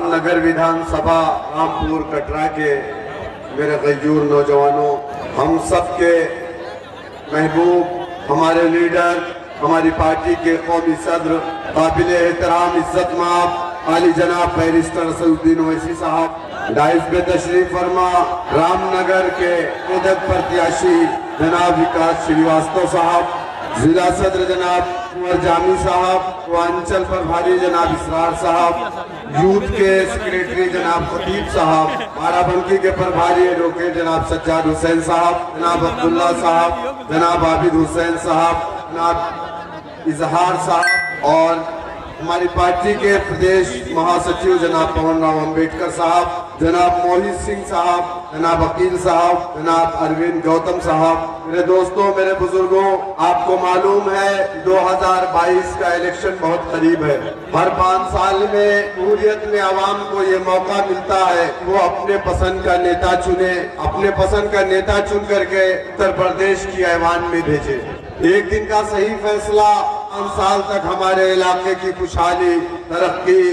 नगर विधानसभा रामपुर कटरा के मेरे गयूर नौजवानों, हम सब के महबूब, हमारे लीडर, हमारी पार्टी के कौमी सदर, काबिल एहतराम इज्जत माब आली जनाब बैरिस्टर असदुद्दीन ओवैसी साहब, डाइस पे तशरीफ फरमा रामनगर के उदक प्रत्याशी जनाब विकास श्रीवास्तव साहब, जिला सदर जनाब कुंवर जामी साहब, पूर्वांचल प्रभारी जनाब इसरार साहब, यूथ के सेक्रेटरी जनाब खतीब साहब, बाराबंकी के प्रभारी एडवोकेट जनाब सज्जाद हुसैन साहब, जनाब अब्दुल्ला साहब, जनाब आबिद हुसैन साहब, जनाब इजहार साहब और हमारी पार्टी के प्रदेश महासचिव जनाब पवन राव अम्बेडकर साहब, जनाब मोहित सिंह साहब, जनाब अकील साहब, जनाब अरविंद गौतम साहब। मेरे दोस्तों, मेरे बुजुर्गों, आपको मालूम है 2022 का इलेक्शन बहुत करीब है। हर 5 साल में जमहूरियत में आवाम को ये मौका मिलता है वो अपने पसंद का नेता चुने, अपने पसंद का नेता चुन करके उत्तर प्रदेश की ऐवान में भेजे। एक दिन का सही फैसला 5 साल तक हमारे इलाके की खुशहाली, तरक्की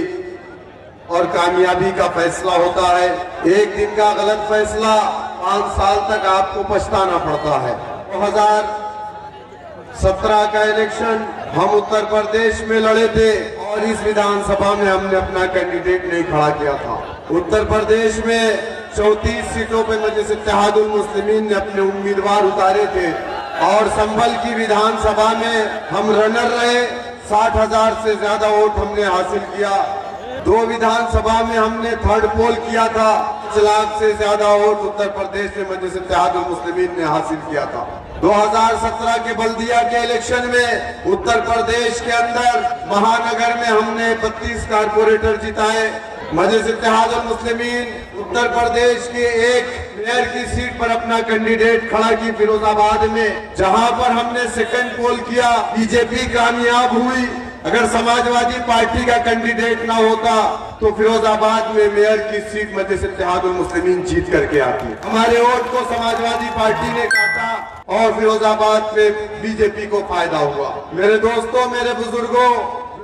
और कामयाबी का फैसला होता है। एक दिन का गलत फैसला 5 साल तक आपको पछताना पड़ता है। 2017 का इलेक्शन हम उत्तर प्रदेश में लड़े थे और इस विधानसभा में हमने अपना कैंडिडेट नहीं खड़ा किया था। उत्तर प्रदेश में 34 सीटों पर मजलिस इत्तेहादुल मुस्लिमीन ने अपने उम्मीदवार उतारे थे और संभल की विधानसभा में हम रनर रहे। 60,000 से ज्यादा वोट हमने हासिल किया। 2 विधानसभा में हमने थर्ड पोल किया था। 5 लाख से ज्यादा वोट उत्तर प्रदेश में मजलिस इत्तेहादुल मुस्लिमीन ने हासिल किया था। 2017 के बल्दिया के इलेक्शन में उत्तर प्रदेश के अंदर महानगर में हमने 32 कारपोरेटर जिताए। मजलिस इत्तेहादुल मुस्लिमीन उत्तर प्रदेश के एक मेयर की सीट पर अपना कैंडिडेट खड़ा की फिरोजाबाद में, जहां पर हमने सेकंड पोल किया, बीजेपी कामयाब हुई। अगर समाजवादी पार्टी का कैंडिडेट ना होता तो फिरोजाबाद में मेयर की सीट मजलिस इत्तेहादुल मुस्लिमीन जीत करके आती। हमारे वोट को समाजवादी पार्टी ने काटा और फिरोजाबाद में बीजेपी को फायदा हुआ। मेरे दोस्तों, मेरे बुजुर्गों,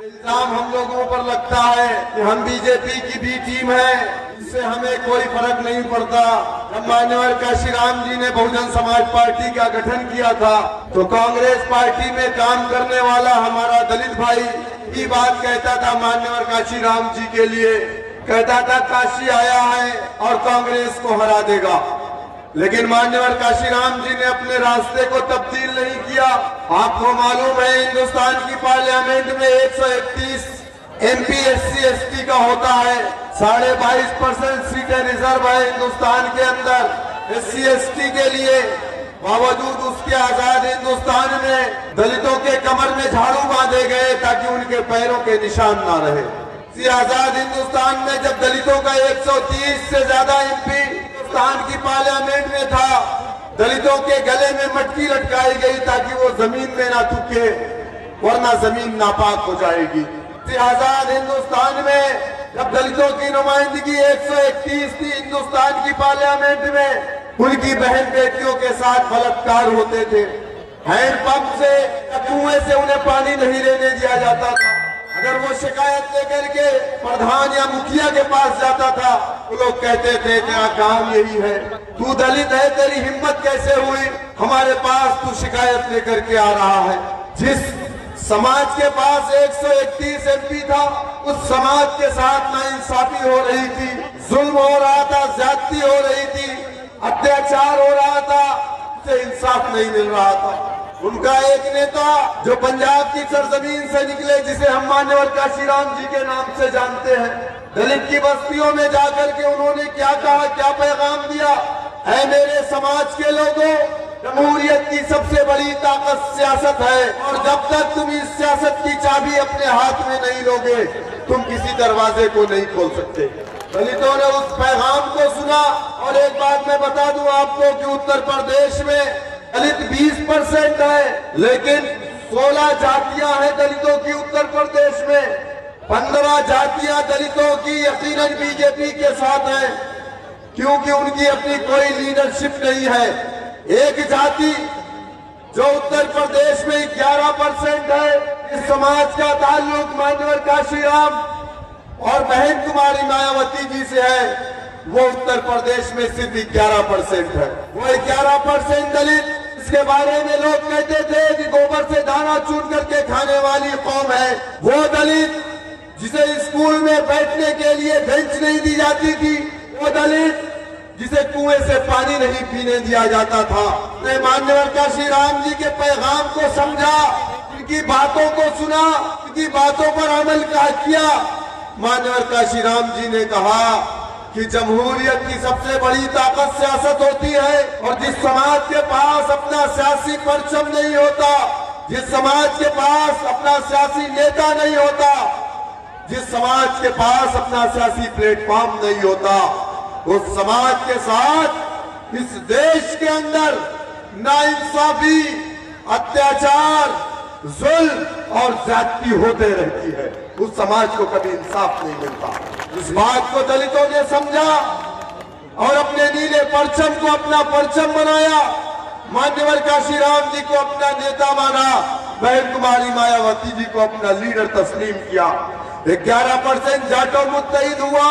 इल्जाम हम लोगों पर लगता है कि हम बीजेपी की बी टीम है, इससे हमें कोई फर्क नहीं पड़ता। जब मान्यवर काशीराम जी ने बहुजन समाज पार्टी का गठन किया था तो कांग्रेस पार्टी में काम करने वाला हमारा दलित भाई की बात कहता था मान्यवर काशीराम जी के लिए, कहता था काशी आया है और कांग्रेस को हरा देगा। लेकिन मान्यवर काशीराम जी ने अपने रास्ते को तब्दील नहीं किया। आपको मालूम है हिंदुस्तान की पार्लियामेंट में 131 MP SC ST का होता है, 22.5% सीटें रिजर्व है हिंदुस्तान के अंदर SC ST के लिए। बावजूद उसके आजाद हिंदुस्तान में दलितों के कमर में झाड़ू बांधे गए ताकि उनके पैरों के निशान ना रहे। इसी आजाद हिंदुस्तान में जब दलितों का 130 से ज्यादा MP हिंदुस्तान की पार्लियामेंट में था, दलितों के गले में मटकी लटकाई गई ताकि वो जमीन में ना थूके वरना जमीन नापाक हो जाएगी। आजाद हिंदुस्तान में जब दलितों की नुमाइंदगी 131 थी हिंदुस्तान की पार्लियामेंट में, उनकी बहन बेटियों के साथ बलात्कार होते थे। हैंडपंप से या कुएं से उन्हें पानी नहीं लेने दिया जाता था। अगर वो शिकायत लेकर के प्रधान या मुखिया के पास जाता था तो लोग कहते थे तेरा काम यही है, तू दलित है, तेरी हिम्मत कैसे हुई हमारे पास तू शिकायत लेकर के आ रहा है। जिस समाज के पास 131 MP था, उस समाज के साथ नाइंसाफी हो रही थी, जुल्म हो रहा था, ज्यादती हो रही थी, अत्याचार हो रहा था, उससे इंसाफ नहीं मिल रहा था। उनका एक नेता जो पंजाब की सरजमीन से निकले, जिसे हम मान्यवर काशीराम जी के नाम से जानते हैं, दलित की बस्तियों में जाकर के उन्होंने क्या कहा, क्या पैगाम दिया है? मेरे समाज के लोगों, जमहूरियत की सबसे बड़ी ताकत सियासत है और जब तक तुम इस सियासत की चाबी अपने हाथ में नहीं लोगे तुम किसी दरवाजे को नहीं खोल सकते। दलितों ने उस पैगाम को सुना। और एक बात मैं बता दूं आपको कि उत्तर प्रदेश में दलित 20% है, लेकिन 16 जातियां हैं दलितों की उत्तर प्रदेश में। 15 जातियां दलितों की यकीनन बीजेपी के साथ हैं क्योंकि उनकी अपनी कोई लीडरशिप नहीं है। एक जाति जो उत्तर प्रदेश में 11% है, इस समाज का ताल्लुक मान्यवर काशीराम और बहन कुमारी मायावती जी से है, वो उत्तर प्रदेश में सिर्फ 11% है। वो 11% दलित, इसके बारे में लोग कहते थे कि गोबर से दाना चून करके खाने वाली कौम है। वो दलित जिसे स्कूल में बैठने के लिए बेंच नहीं दी जाती थी, वो दलित जिसे कुएं से पानी नहीं पीने दिया जाता था, ने मान्यवर काशीराम जी के पैगाम को समझा, उनकी बातों को सुना, उनकी बातों पर अमल किया। मान्यवर काशीराम जी ने कहा कि जमहूरियत की सबसे बड़ी ताकत सियासत होती है, और जिस समाज के पास अपना सियासी परचम नहीं होता, जिस समाज के पास अपना सियासी नेता नहीं होता, जिस समाज के पास अपना सियासी प्लेटफॉर्म नहीं होता, उस समाज के साथ इस देश के अंदर नाइंसाफी, अत्याचार, जुल्म और ज्यादती होते रहती है। उस समाज को कभी इंसाफ नहीं मिलता। इस बात को दलितों ने समझा और अपने नीले परचम को अपना परचम बनाया, मान्यवर काशीराम जी को अपना नेता माना, बहन कुमारी मायावती जी को अपना लीडर तस्लीम किया। 11% जाटो मुत्तहिद हुआ,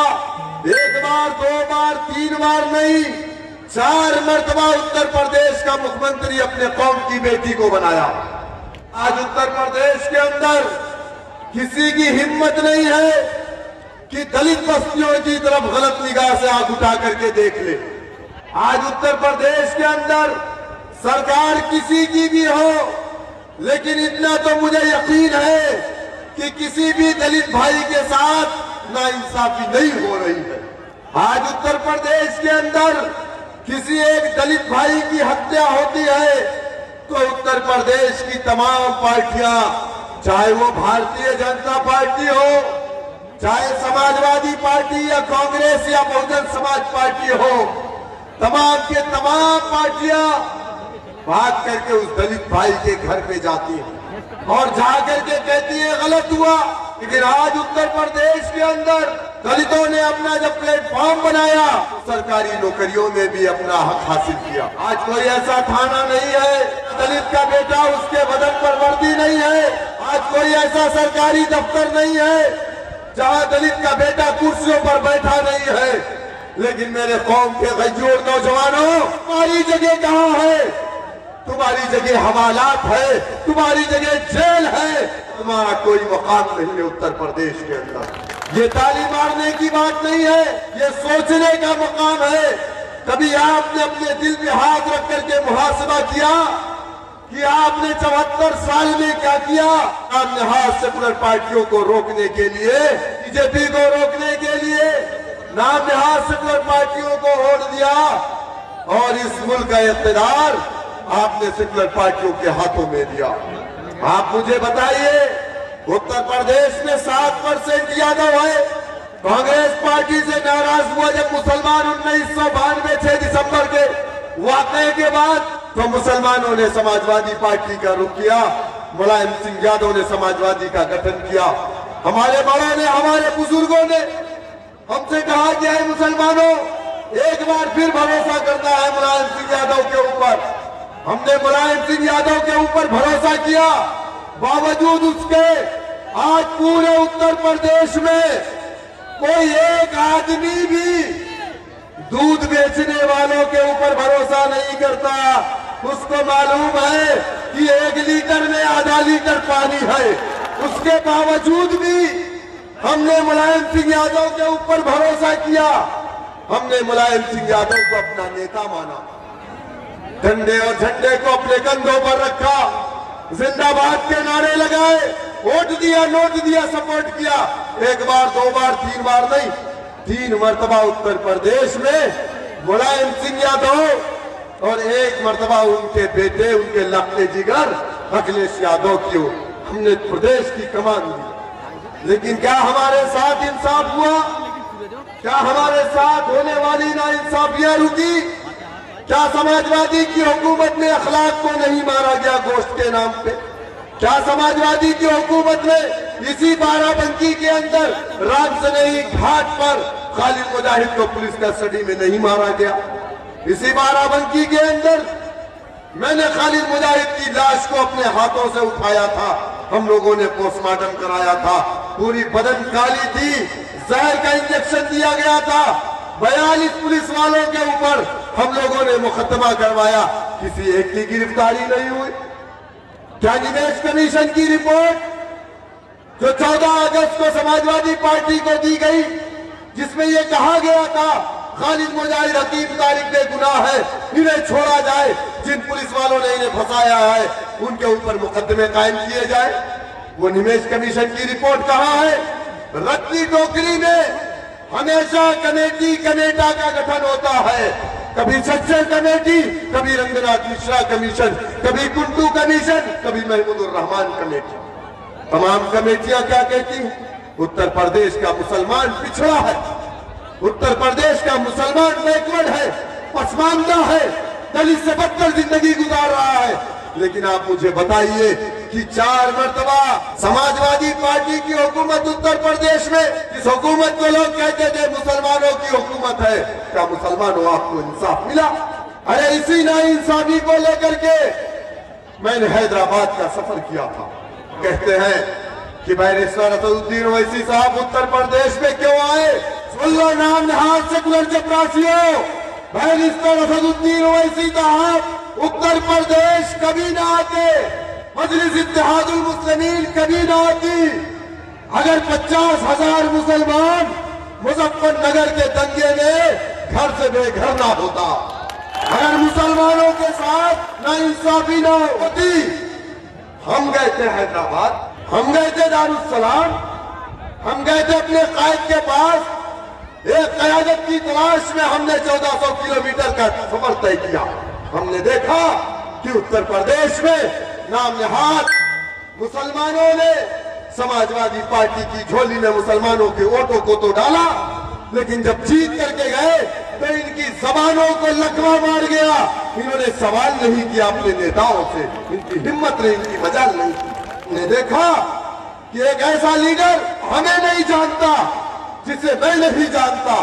एक बार, दो बार, तीन बार नहीं, 4 मरतबा उत्तर प्रदेश का मुख्यमंत्री अपने कौम की बेटी को बनाया। आज उत्तर प्रदेश के अंदर किसी की हिम्मत नहीं है कि दलित बस्तियों की तरफ गलत निगाह से आंख उठा करके देख ले। आज उत्तर प्रदेश के अंदर सरकार किसी की भी हो, लेकिन इतना तो मुझे यकीन है कि किसी भी दलित भाई के साथ नाइंसाफी नहीं हो रही है। आज उत्तर प्रदेश के अंदर किसी एक दलित भाई की हत्या होती है तो उत्तर प्रदेश की तमाम पार्टियां, चाहे वो भारतीय जनता पार्टी हो, चाहे समाजवादी पार्टी या कांग्रेस या बहुजन समाज पार्टी हो, तमाम के तमाम पार्टियां भाग करके उस दलित भाई के घर पे जाती है और जाकर के कहती है गलत हुआ। लेकिन आज उत्तर प्रदेश के अंदर दलितों ने अपना जब प्लेटफॉर्म बनाया, सरकारी नौकरियों में भी अपना हक हासिल किया। आज कोई ऐसा थाना नहीं है दलित का बेटा उसके बदन पर वर्दी नहीं है। आज कोई ऐसा सरकारी दफ्तर नहीं है जहां दलित का बेटा कुर्सियों पर बैठा नहीं है। लेकिन मेरे कौम के गजूर नौजवानों, तुम्हारी जगह कहाँ है? तुम्हारी जगह हवालात है, तुम्हारी जगह जेल है, तुम्हारा कोई मकाम नहीं है उत्तर प्रदेश के अंदर। ये ताली मारने की बात नहीं है, ये सोचने का मकाम है। कभी आपने अपने दिल पे हाथ रख करके मुहासबा किया कि आपने 74 साल में क्या किया? आपने हाथ सेकुलर पार्टियों को रोकने के लिए, बीजेपी को रोकने के लिए नाम ने हाथ सेकुलर पार्टियों को वोट दिया और इस मुल्क का इख्तियार आपने सेकुलर पार्टियों के हाथों में दिया। आप मुझे बताइए, उत्तर प्रदेश में 7% यादव है। कांग्रेस पार्टी से नाराज हुआ जब मुसलमान 1992 6 दिसंबर के वाकये के बाद, तो मुसलमानों ने समाजवादी पार्टी का रुख किया, मुलायम सिंह यादव ने समाजवादी का गठन किया। हमारे बड़ों ने, हमारे बुजुर्गों ने हमसे कहा कि है मुसलमानों, एक बार फिर भरोसा करना है मुलायम सिंह यादव के ऊपर। हमने मुलायम सिंह यादव के ऊपर भरोसा किया, बावजूद उसके आज पूरे उत्तर प्रदेश में कोई एक आदमी भी दूध बेचने वालों के ऊपर भरोसा नहीं करता। उसको मालूम है कि 1 लीटर में आधा लीटर पानी है। उसके बावजूद भी हमने मुलायम सिंह यादव के ऊपर भरोसा किया। हमने मुलायम सिंह यादव को अपना नेता माना, डंडे और झंडे को अपने कंधों पर रखा, जिंदाबाद के नारे लगाए, वोट दिया, नोट दिया, सपोर्ट किया। एक बार, दो बार, 3 बार नहीं, 3 मरतबा उत्तर प्रदेश में मुलायम सिंह यादव और 1 मरतबा उनके बेटे, उनके लखते जिगर अखिलेश यादव की हमने प्रदेश की कमान दी। लेकिन क्या हमारे साथ इंसाफ हुआ? क्या हमारे साथ होने वाली नाइंसाफियां रुकी? क्या समाजवादी की हुकूमत में अखलाक को नहीं मारा गया गोश्त के नाम पे? क्या समाजवादी की हुकूमत में इसी बाराबंकी के अंदर रामसनेही घाट पर खालिद मुजाहिद को पुलिस कस्टडी में नहीं मारा गया? इसी बाराबंकी के अंदर मैंने खालिद मुजाहिद की लाश को अपने हाथों से उठाया था, हम लोगों ने पोस्टमार्टम कराया था, पूरी बदन काली थी, जहर का इंजेक्शन दिया गया था, 42 पुलिस वालों के ऊपर हम लोगों ने मुकदमा करवाया, किसी एक की गिरफ्तारी नहीं हुई। क्या निवेश कमीशन की रिपोर्ट जो 14 अगस्त को समाजवादी पार्टी को दी गई, जिसमें यह कहा गया था खालिद मुजाहिद हकीम तारिक बेगुनाह है, इन्हें छोड़ा जाए, जिन पुलिस वालों ने इन्हें फंसाया है उनके ऊपर मुकदमे कायम किए जाए, वो निवेश कमीशन की रिपोर्ट कहां है? रत्ती टोकरी में हमेशा कमेटी कमेटा का गठन होता है, कभी सक्सेस कमेटी, कभी रंगनाथ मिश्रा कमीशन, कभी कुंटू कमीशन, कभी महमूदुर रहमान कमेटी। तमाम कमेटियां क्या कहती हैं? उत्तर प्रदेश का मुसलमान पिछड़ा है, उत्तर प्रदेश का मुसलमान बैकवर्ड है, पसमानदा है, दलित से बदतर जिंदगी गुजार रहा है। लेकिन आप मुझे बताइए कि 4 मरतबा समाजवादी पार्टी की हुकूमत उत्तर प्रदेश में, इस हुकूमत को लोग कहते थे मुसलमानों की हुकूमत है, क्या मुसलमानों आपको इंसाफ मिला? अरे इसी नाइंसाफी को लेकर के मैंने हैदराबाद का सफर किया था। कहते हैं कि बैरिस्टर असदुद्दीन ओवैसी साहब उत्तर प्रदेश में क्यों आए? सुन लो नाम नहाज सेकुलर चपरासियों, बैरिस्टर असदुद्दीन ओवैसी साहब उत्तर प्रदेश कभी ना आते, मजलिस इत्तेहादुल मुस्लिमीन कभी ना आती, अगर 50,000 मुसलमान मुजफ्फरनगर के दंगे में घर से बेघर ना होता, अगर मुसलमानों के साथ नाइंसाफी ना होती। हम गए थे हैदराबाद, हम गए थे दारुस्सलाम, हम गए थे अपने कायद के पास, एक क़यादत की तलाश में हमने 1400 किलोमीटर का सफर तय किया। हमने देखा कि उत्तर प्रदेश में नाम नहाद मुसलमानों ने समाजवादी पार्टी की झोली में मुसलमानों के वोटों को तो डाला, लेकिन जब जीत करके गए तो इनकी जबानों को लकवा मार गया। इन्होंने सवाल नहीं किया अपने नेताओं से, इनकी हिम्मत नहीं, इनकी मजाल नहीं। हमने देखा कि एक ऐसा लीडर हमें नहीं जानता जिसे मैं नहीं जानता,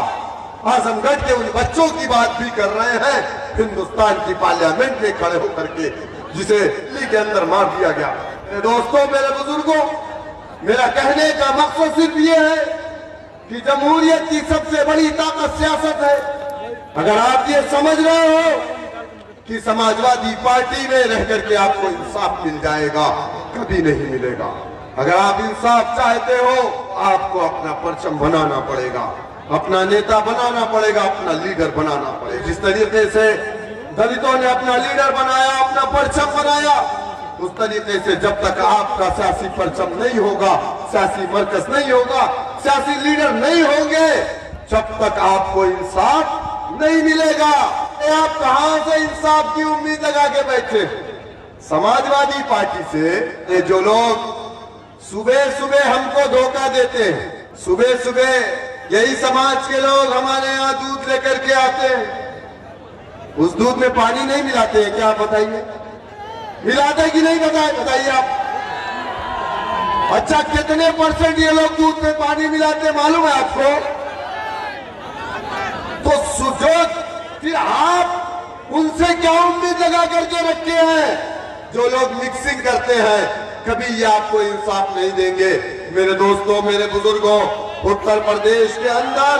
आजमगढ़ के उन बच्चों की बात भी कर रहे हैं हिंदुस्तान की पार्लियामेंट में खड़े होकर के, जिसे दिल्ली के अंदर मार दिया गया। मेरे दोस्तों, मेरे बुजुर्गों, मेरा कहने का मकसद सिर्फ ये है कि जमहूरियत की सबसे बड़ी ताकत सियासत है। अगर आप ये समझ रहे हो कि समाजवादी पार्टी में रह करके आपको इंसाफ मिल जाएगा, कभी नहीं मिलेगा। अगर आप इंसाफ चाहते हो, आपको अपना परचम बनाना पड़ेगा, अपना नेता बनाना पड़ेगा, अपना लीडर बनाना पड़ेगा। जिस तरीके से दलितों ने अपना लीडर बनाया, अपना परचम बनाया, उस तरीके से जब तक आपका सियासी परचम नहीं होगा, सियासी मरकज नहीं होगा, सियासी लीडर नहीं होंगे, जब तक आपको इंसाफ नहीं मिलेगा। आप कहां से इंसाफ की उम्मीद लगा के बैठे? समाजवादी पार्टी से ये जो लोग सुबह सुबह हमको धोखा देते हैं, सुबह सुबह यही समाज के लोग हमारे यहाँ दूध लेकर के आते हैं, उस दूध में पानी नहीं मिलाते हैं क्या? आप बताइए, मिलाते कि नहीं? बताइए आप। अच्छा, कितने % ये लोग दूध में पानी मिलाते मालूम है आपको? तो सुजोग फिर आप उनसे क्या उम्मीद लगा करके रखे हैं? जो लोग मिक्सिंग करते हैं, कभी ये आपको इंसाफ नहीं देंगे। मेरे दोस्तों, मेरे बुजुर्गों, उत्तर प्रदेश के अंदर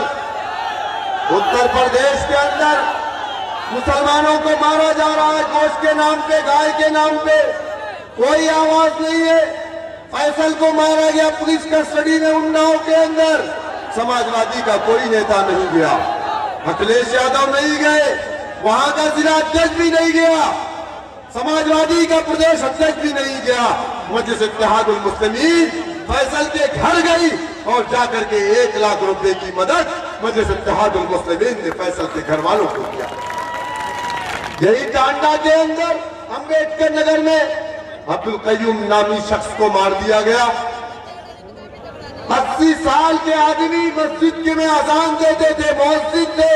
मुसलमानों को मारा जा रहा है गोश्त के नाम पे, गाय के नाम पे, कोई आवाज नहीं है। फैसल को मारा गया पुलिस कस्टडी में उन्नाव के अंदर, समाजवादी का कोई नेता नहीं गया, अखिलेश यादव नहीं गए, वहां का जिला अध्यक्ष भी नहीं गया, समाजवादी का प्रदेश अध्यक्ष भी नहीं गया। मजलिस इत्तेहादुल मुस्लिमीन फैसल के घर गई और जाकर के 1 लाख रुपए की मदद मजलिस इत्तेहादुल मुस्लिमीन ने फैसल के घर वालों को किया। यही टांडा के अंदर अंबेडकर नगर में अब्दुल कयूम नामी शख्स को मार दिया गया। 80 साल के आदमी मस्जिद के में अजान देते थे, मस्जिद थे,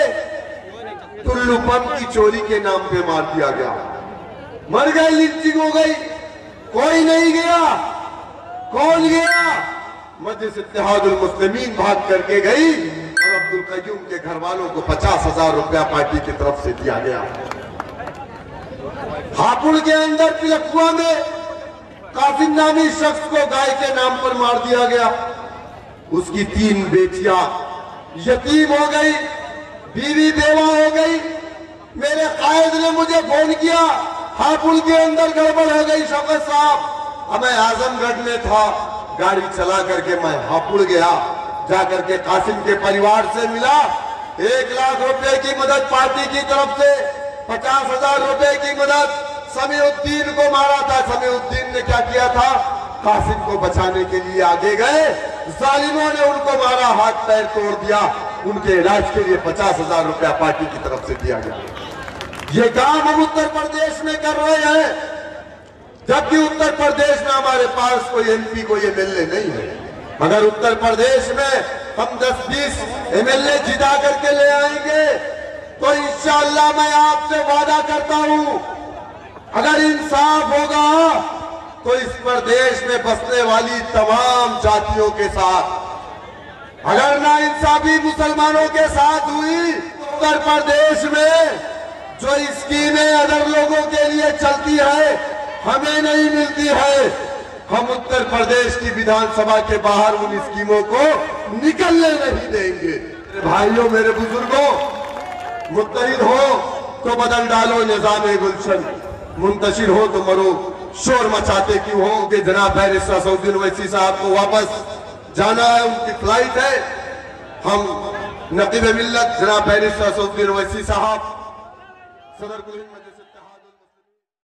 टुल्लू पंप की चोरी के नाम पे मार दिया गया। मर गए, लिंचिंग हो गई, कोई नहीं गया। कौन गया? मजलिस इत्तेहादुल मुस्लिमीन भाग करके गई और अब्दुल कयूम के घर वालों को 50,000 रुपया पार्टी की तरफ से दिया गया। हापुड़ के अंदर पिलखुआ में कासिम नामी शख्स को गाय के नाम पर मार दिया गया। उसकी 3 बेटियां यतीम हो गई, बीवी बेवा हो गई। मेरे कायद ने मुझे फोन किया, हापुड़ के अंदर गड़बड़ हो गई शौकत साहब। अब मैं आजमगढ़ में था, गाड़ी चला करके मैं हापुड़ गया, जाकर के कासिम के परिवार से मिला। 1 लाख रुपए की मदद पार्टी की तरफ से, 50,000 रुपए की मदद। समीउद्दीन को मारा था, समीउद्दीन ने क्या किया था, कासिम को बचाने के लिए आगे गए, जालिमों ने उनको मारा, हाथ पैर तोड़ दिया। उनके इलाज के लिए 50,000 रुपया पार्टी की तरफ से दिया गया। ये काम हम उत्तर प्रदेश में कर रहे हैं, जबकि उत्तर प्रदेश में हमारे पास कोई एमपी कोई एमएलए नहीं है। मगर उत्तर प्रदेश में हम 10-20 एमएलए जिता करके ले आएंगे तो इंशाअल्लाह मैं आपसे वादा करता हूं, अगर इंसाफ होगा तो इस प्रदेश में बसने वाली तमाम जातियों के साथ, अगर नाइंसाफी मुसलमानों के साथ हुई तो उत्तर प्रदेश में जो स्कीमें अदर लोगों के लिए चलती है हमें नहीं मिलती है, हम उत्तर प्रदेश की विधानसभा के बाहर उन स्कीमों को निकलने नहीं देंगे। मेरे भाइयों, मेरे बुजुर्गों, मुत्तहिद हो तो बदल डालो निजाम गुलशन, मुंतशिर हो तो मरो। शोर मचाते क्यों हो कि जनाब बैरिस्टर असदुद्दीन ओवैसी साहब को वापस जाना है, उनकी फ्लाइट है। हम नकीब मिल्लत जनाब बैरिस्टर असदुद्दीन ओवैसी साहब सदर